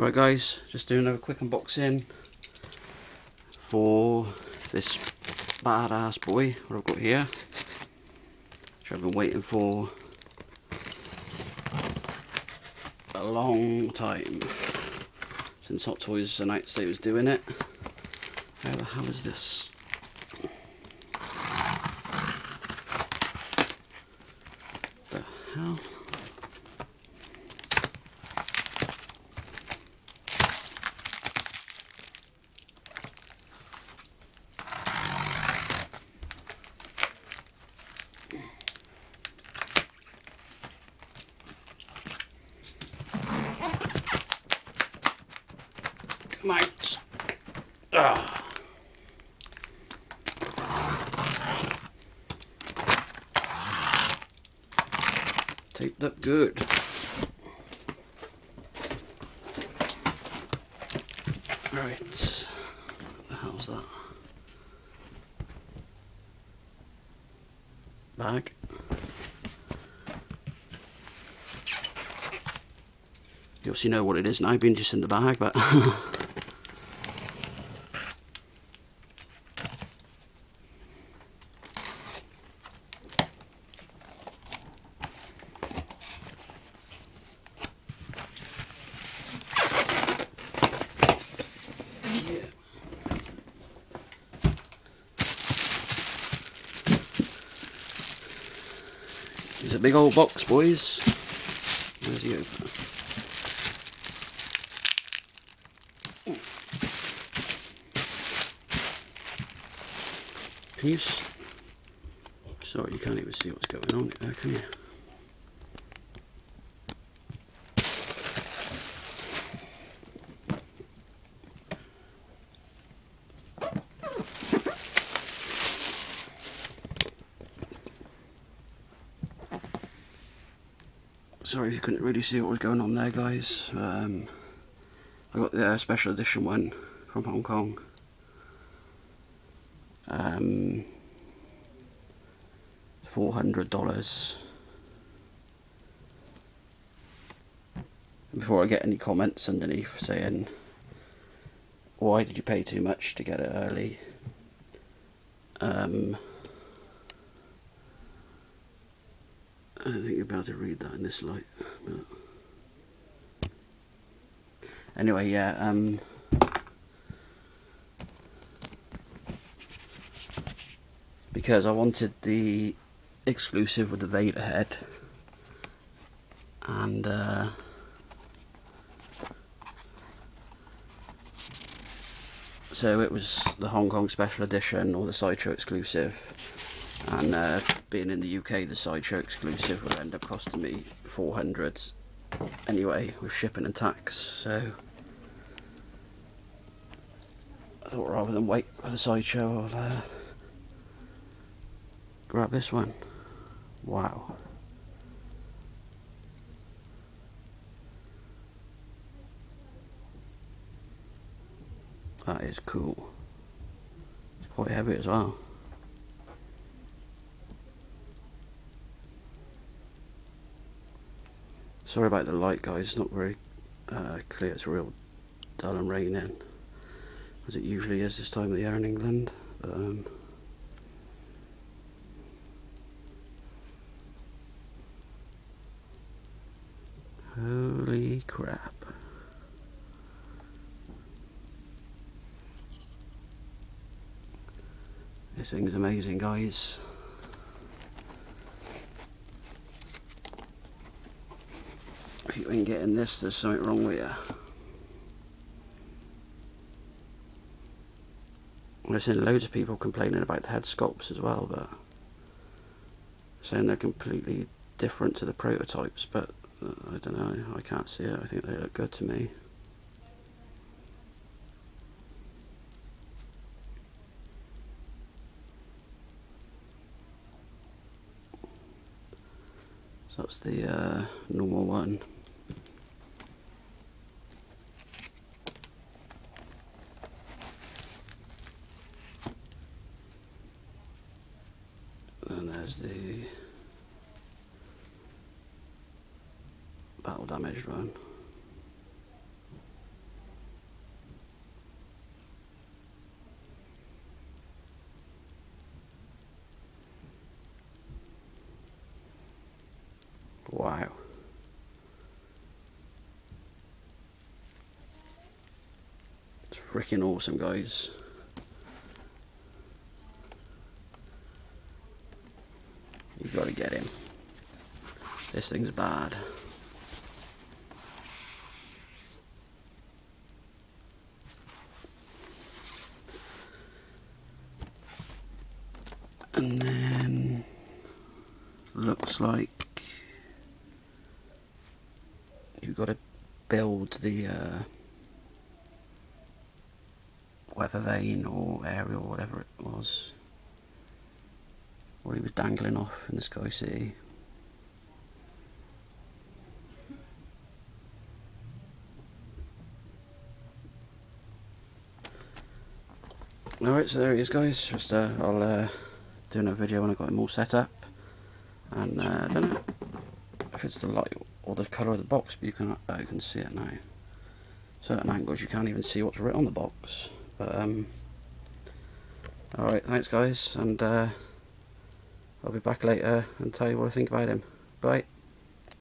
Right guys, just doing another quick unboxing for this badass boy, what I've got here, which I've been waiting for a long time, since Hot Toys announced they was doing it. How the hell is this? The hell? Come out. Ah. Taped up good. Right. What the hell's that? Bag. You obviously know what it is now, being just in the bag, but it's a big old box, boys. Where's the opener? Can you? Sorry, you can't even see what's going on there, can you? Sorry if you couldn't really see what was going on there, guys. I got the special edition one from Hong Kong. $400. Before I get any comments underneath saying, why did you pay too much to get it early? I don't think you'll be able to read that in this light. But anyway, yeah. Because I wanted the exclusive with the Vader head, and so it was the Hong Kong special edition or the Sideshow exclusive, and being in the UK, the Sideshow exclusive will end up costing me $400 anyway, with shipping and tax. So I thought, rather than wait for the Sideshow, I'll grab this one. Wow. That is cool. It's quite heavy as well. Sorry about the light, guys, it's not very clear, it's real dull and raining, as it usually is this time of the year in England. But, holy crap. This thing's amazing, guys. If you ain't getting this, there's something wrong with you. I've seen loads of people complaining about the head sculpts as well, but saying they're completely different to the prototypes, but I don't know, I can't see it. I think they look good to me. So that's the normal one. And there's the battle damaged one. Wow. It's freaking awesome, guys. You've got to get him. This thing's bad. And then looks like you've got to build the weather vane or area or whatever it was, what he was dangling off in the Sky City. Alright, so there he is, guys. Just I'll do another video when I've got him all set up. And I don't know if it's the light or the colour of the box, but you can see it now. Certain angles you can't even see what's written on the box. But alright, thanks guys, and I'll be back later and tell you what I think about him. Bye.